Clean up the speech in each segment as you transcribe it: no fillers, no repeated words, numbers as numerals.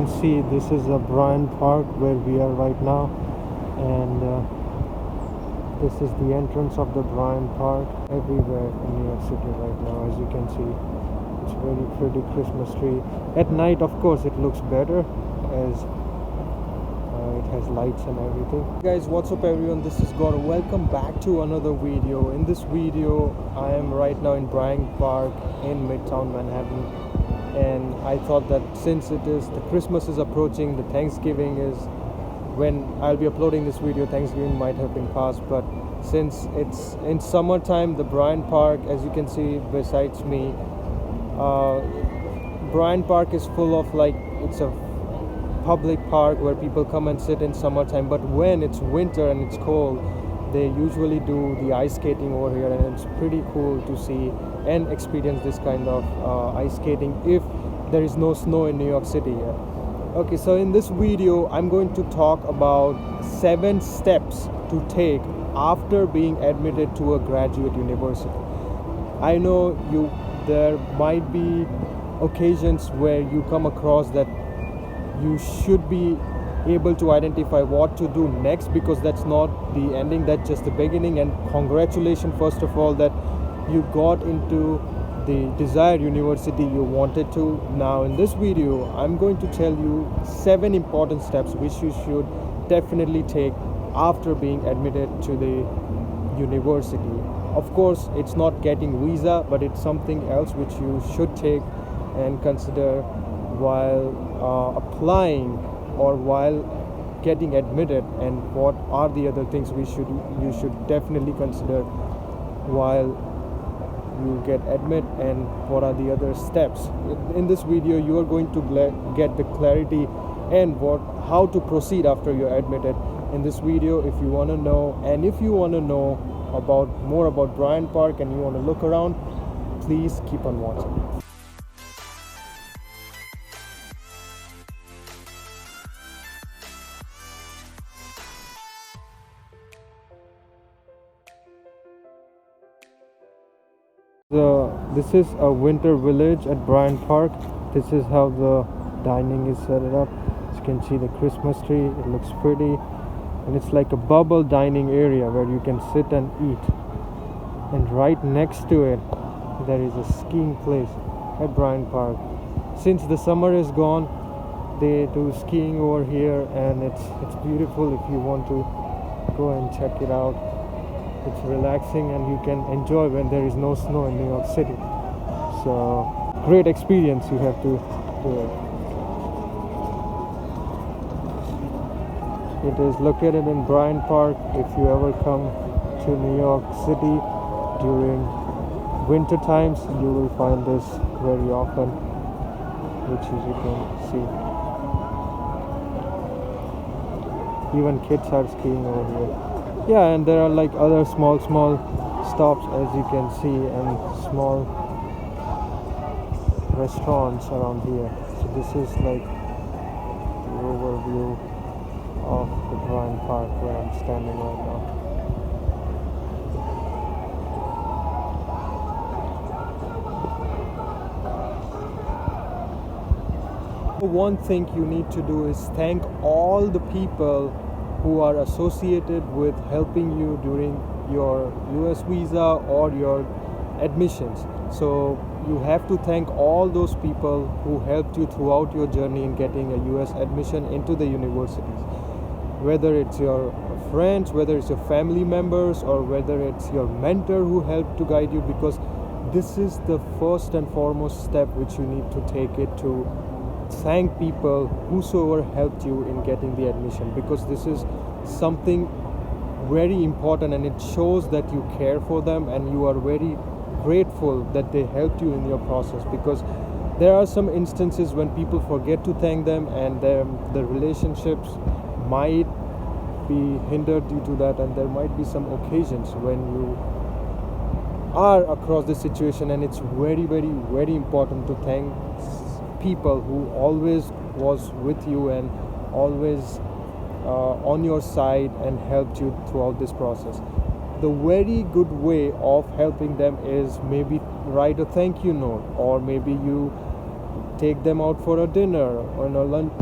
see, this is a Bryant Park where we are right now, and this is the entrance of the Bryant Park. Everywhere in New York City right now, as you can see, it's very pretty Christmas tree. At night, of course, it looks better as it has lights and everything. Guys, what's up everyone, this is Gaurav. Welcome back to another video. In this video, I am right now in Bryant Park in Midtown Manhattan, and I thought that since the Christmas is approaching, the Thanksgiving is when I'll be uploading this video, Thanksgiving might have been past, but since it's in summertime, the Bryant Park, as you can see besides me, Bryant Park is full of it's a public park where people come and sit in summertime. But when it's winter and it's cold, they usually do the ice skating over here, and it's pretty cool to see and experience this kind of ice skating if there is no snow in New York City yet. Okay, so in this video I'm going to talk about 7 steps to take after being admitted to a graduate university. I know there might be occasions where you come across that you should be able to identify what to do next, because that's not the ending, that's just the beginning. And congratulations first of all that you got into the desired university you wanted to. Now in this video I'm going to tell you 7 important steps which you should definitely take after being admitted to the university. Of course, it's not getting visa, but it's something else which you should take and consider while applying or while getting admitted, and what are the other things you should definitely consider while you get admit, and what are the other steps. In this video you are going to get the clarity and how to proceed after you're admitted. In this video, if you want to know, and if you want to know more about Bryant Park and you want to look around, please keep on watching. This is a winter village at Bryant Park. This is how the dining is set up. As you can see, the Christmas tree, it looks pretty, and it's like a bubble dining area where you can sit and eat. And right next to it there is a skiing place at Bryant Park. Since the summer is gone, they do skiing over here, and it's beautiful. If you want to go and check it out, it's relaxing and you can enjoy when there is no snow in New York City. So great experience, you have to do it. It is located in Bryant Park. If you ever come to New York City during winter times, you will find this very often, which as you can see, even kids are skiing over here. Yeah, and there are other small stops, as you can see, and small restaurants around here. So this is the overview of the Bryant Park where I'm standing right now. One thing you need to do is thank all the people who are associated with helping you during your US visa or your admissions. So you have to thank all those people who helped you throughout your journey in getting a US admission into the universities. Whether it's your friends, whether it's your family members, or whether it's your mentor who helped to guide you, because this is the first and foremost step which you need to take it to thank people whosoever helped you in getting the admission, because this is something very important and it shows that you care for them and you are very grateful that they helped you in your process. Because there are some instances when people forget to thank them, and the relationships might be hindered due to that, and there might be some occasions when you are across this situation, and it's very, very, very important to thank people who always was with you and always on your side and helped you throughout this process. The very good way of helping them is maybe write a thank you note, or maybe you take them out for a dinner or a lunch,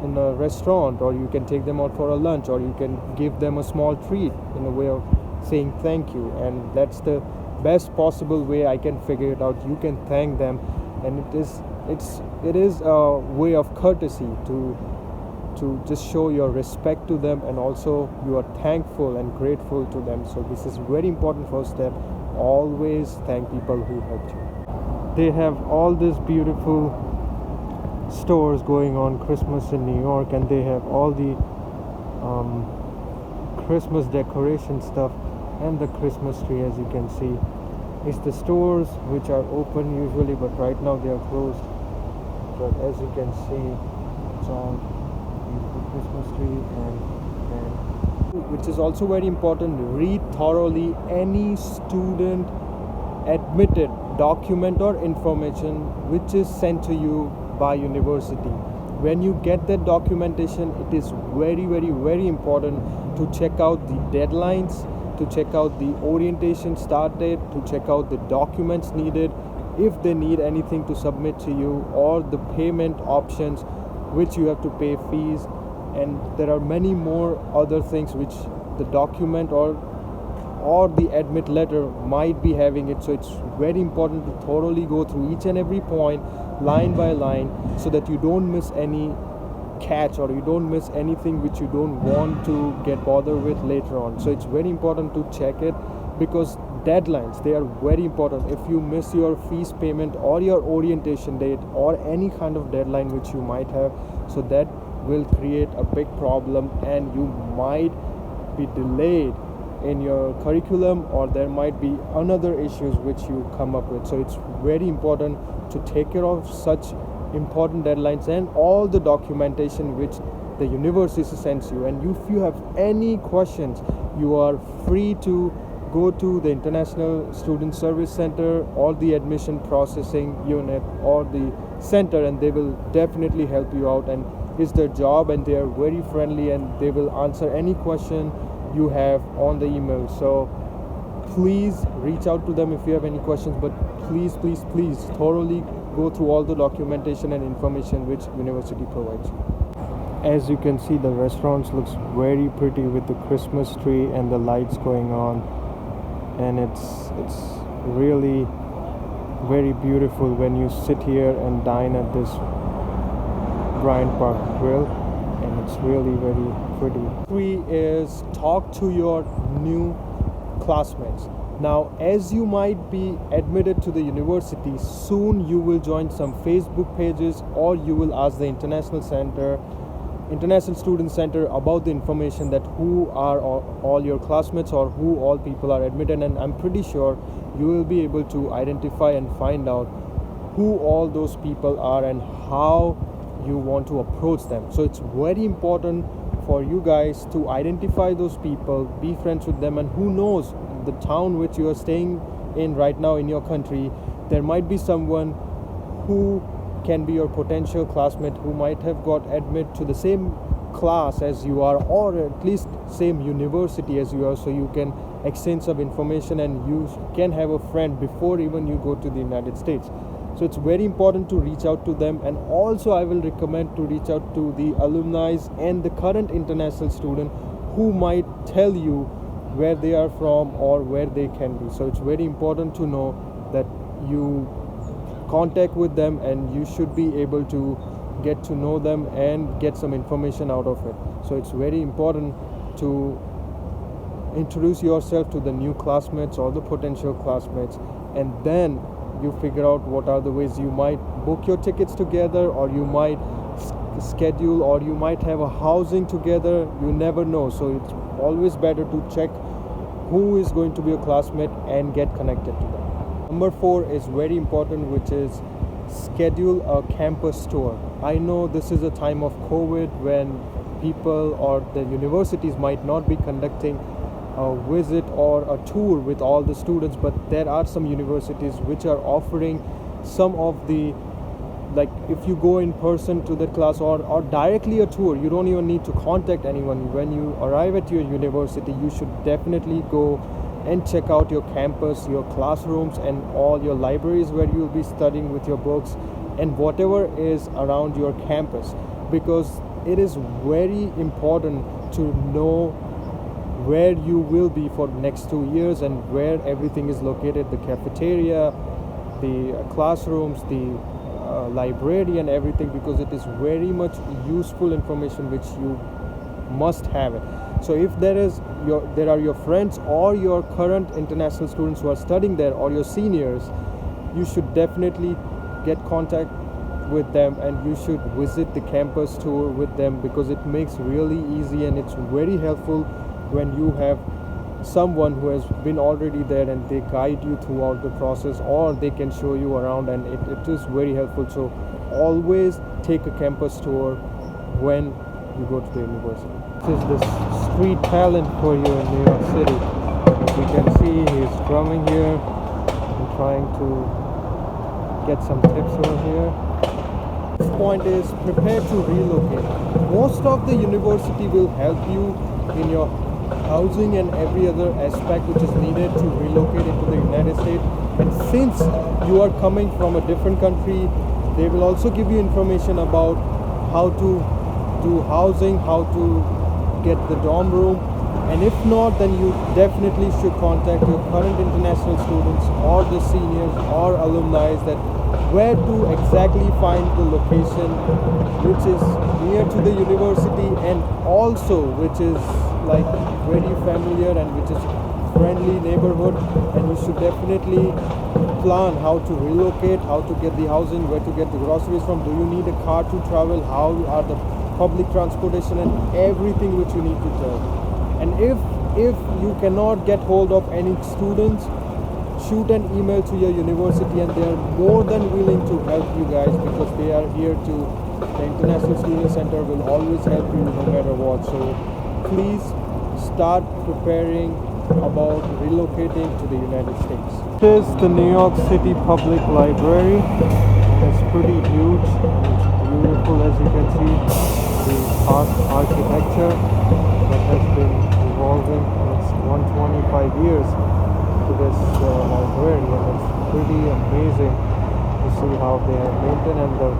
in a restaurant, or you can take them out for a lunch, or you can give them a small treat in a way of saying thank you. And that's the best possible way I can figure it out. You can thank them, and it is a way of courtesy to just show your respect to them, and also you are thankful and grateful to them. So this is very important first step. Always thank people who helped you. They have all these beautiful stores going on Christmas in New York, and they have all the Christmas decoration stuff and the Christmas tree. As you can see, it's the stores which are open usually, but right now they are closed. But as you can see, it's all beautiful Christmas tree, and which is also very important, read thoroughly any student admitted document or information which is sent to you by university. When you get that documentation, it is very, very, very important to check out the deadlines, to check out the orientation start date, to check out the documents needed, if they need anything to submit to you, or the payment options which you have to pay fees. And there are many more other things which the document or the admit letter might be having it. So it's very important to thoroughly go through each and every point line by line, so that you don't miss any catch, or you don't miss anything which you don't want to get bothered with later on. So it's very important to check it, because deadlines, they are very important. If you miss your fees payment or your orientation date or any kind of deadline which you might have, so that will create a big problem, and you might be delayed in your curriculum, or there might be another issues which you come up with. So it's very important to take care of such important deadlines and all the documentation which the university sends you. And if you have any questions, you are free to go to the International Student Service Center or the admission processing unit or the center, and they will definitely help you out. And it's their job, and they are very friendly, and they will answer any question you have on the email. So please reach out to them if you have any questions, but please thoroughly go through all the documentation and information which university provides you. As you can see, the restaurants looks very pretty with the Christmas tree and the lights going on, and it's really very beautiful when you sit here and dine at this Bryant Park Grill, and it's really very pretty. 3 is talk to your new classmates. Now, as you might be admitted to the university, soon you will join some Facebook pages, or you will ask the International Student Center about the information that who are all your classmates, or who all people are admitted. And I'm pretty sure you will be able to identify and find out who all those people are and how you want to approach them. So it's very important for you guys to identify those people, be friends with them, and who knows, the town which you are staying in right now in your country, there might be someone who can be your potential classmate, who might have got admitted to the same class as you are, or at least same university as you are, so you can exchange some information and you can have a friend before even you go to the United States. So it's very important to reach out to them. And also I will recommend to reach out to the alumni and the current international student who might tell you where they are from or where they can be. So it's very important to know that you contact with them, and you should be able to get to know them and get some information out of it. So it's very important to introduce yourself to the new classmates or the potential classmates, and then you figure out what are the ways you might book your tickets together, or you might schedule, or you might have a housing together. You never know. So it's always better to check who is going to be a classmate and get connected to them. Number 4 is very important, which is schedule a campus tour. I know this is a time of COVID when people or the universities might not be conducting a visit or a tour with all the students, but there are some universities which are offering some of the, like, if you go in person to the class or directly a tour, you don't even need to contact anyone. When you arrive at your university, you should definitely go and check out your campus, your classrooms, and all your libraries where you'll be studying with your books and whatever is around your campus, because it is very important to know where you will be for the next 2 years and where everything is located, the cafeteria, the classrooms, the library and everything, because it is very much useful information which you must have it. So if there are your friends or your current international students who are studying there, or your seniors, you should definitely get contact with them and you should visit the campus tour with them, because it makes really easy and it's very helpful when you have someone who has been already there and they guide you throughout the process, or they can show you around, and it is very helpful. So always take a campus tour when you go to the university. This is the street talent for you in New York City. As you can see, he's drumming here and trying to get some tips over here. This point is prepare to relocate. Most of the university will help you in your housing and every other aspect which is needed to relocate into the United States. And since you are coming from a different country, they will also give you information about how to do housing, how to get the dorm room. And if not, then you definitely should contact your current international students or the seniors or alumni, that where to exactly find the location which is near to the university and also which is like very familiar and which is friendly neighborhood. And you should definitely plan how to relocate, how to get the housing, where to get the groceries from, do you need a car to travel, how are the public transportation, and everything which you need to tell. And if you cannot get hold of any students, shoot an email to your university and they are more than willing to help you guys, because they are here to, the International Student Center will always help you no matter what. So please start preparing about relocating to the United States. This is the New York City Public Library. It's pretty huge. It's beautiful, as you can see. The architecture that has been evolving. It's 125 years to this library, and it's pretty amazing to see how they have maintained, and the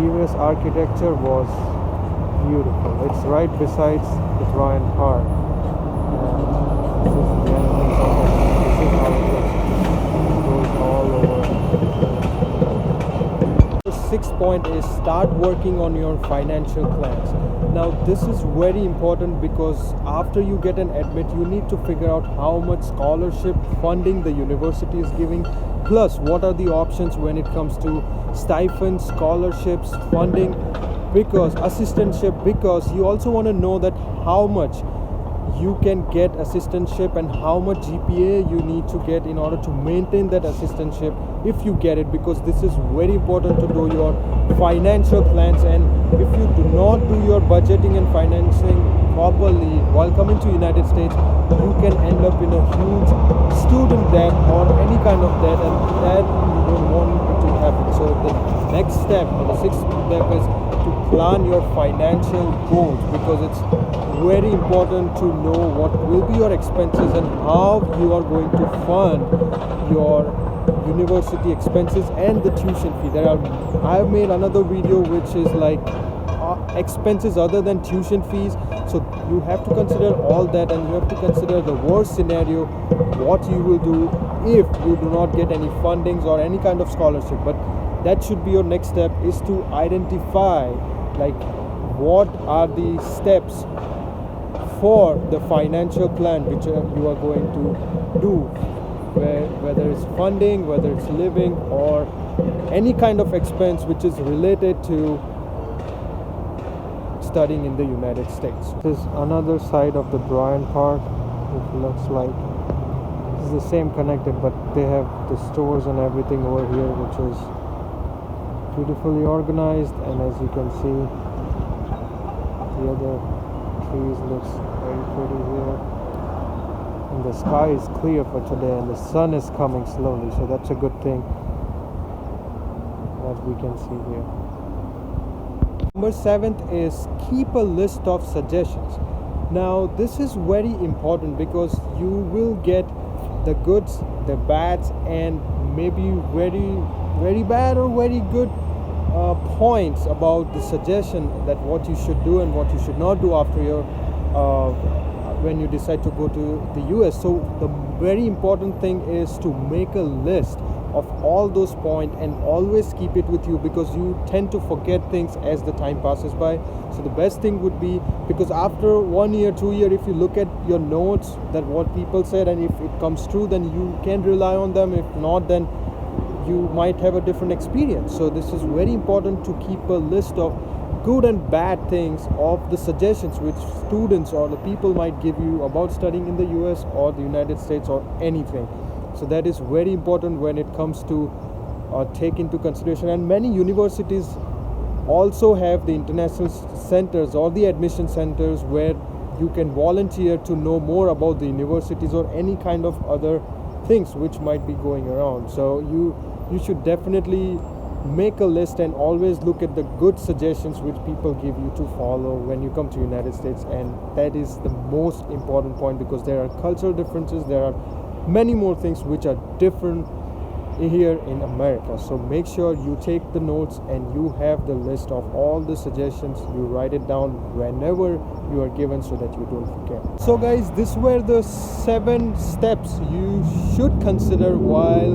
previous architecture was beautiful. It's right beside the Bryant Park. This is the entrance of it. This is how it looks. It goes all over. The sixth point is start working on your financial plans. Now this is very important, because after you get an admit, you need to figure out how much scholarship funding the university is giving, plus what are the options when it comes to stipends, scholarships, funding, because assistantship, because you also want to know that how much you can get assistantship and how much GPA you need to get in order to maintain that assistantship if you get it, because this is very important to do your financial plans. And if you do not do your budgeting and financing properly while coming to United States, you can end up in a huge student debt or any kind of debt, and that you don't want it to happen. So the next step, or the sixth step, is to plan your financial goals, because it's very important to know what will be your expenses and how you are going to fund your university expenses and the tuition fee. I have made another video which is like expenses other than tuition fees. So you have to consider all that, and you have to consider the worst scenario, what you will do if you do not get any fundings or any kind of scholarship. But that should be your next step, is to identify like what are the steps for the financial plan which you are going to do, whether it's funding, whether it's living, or any kind of expense which is related to studying in the United States. This is another side of the Bryant Park. It looks like it's the same connected, but they have the stores and everything over here, which is beautifully organized. And as you can see, the other trees looks very pretty here, and the sky is clear for today, and the sun is coming slowly, so that's a good thing that we can see here. Number 7th is keep a list of suggestions. Now this is very important, because you will get the goods, the bads, and maybe very bad or very good points about the suggestion that what you should do and what you should not do after your when you decide to go to the US. So the very important thing is to make a list of all those points and always keep it with you, because you tend to forget things as the time passes by. So the best thing would be, because after 1 year, 2 year, if you look at your notes, that what people said, and if it comes true, then you can rely on them. If not, then you might have a different experience. So this is very important to keep a list of good and bad things, of the suggestions which students or the people might give you about studying in the US or the United States or anything. So that is very important when it comes to take into consideration. And many universities also have the international centers or the admission centers where you can volunteer to know more about the universities or any kind of other things which might be going around. So you should definitely make a list and always look at the good suggestions which people give you to follow when you come to United States. And that is the most important point, because there are cultural differences, there are many more things which are different here in America. So make sure you take the notes and you have the list of all the suggestions. You write it down whenever you are given so that you don't forget. So guys, these were the 7 steps you should consider while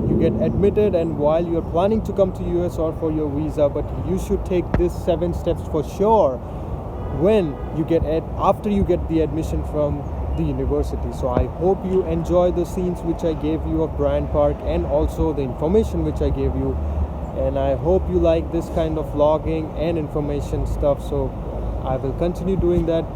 you get admitted and while you are planning to come to US or for your visa. But you should take these 7 steps for sure when you get after you get the admission from the university. So I hope you enjoy the scenes which I gave you of Bryant Park and also the information which I gave you, and I hope you like this kind of vlogging and information stuff. So I will continue doing that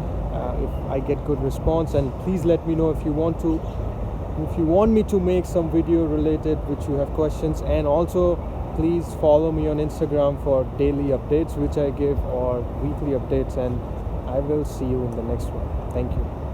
if I get good response. And please let me know if you want me to make some video related which you have questions. And also please follow me on Instagram for daily updates which I give, or weekly updates, and I will see you in the next one. Thank you.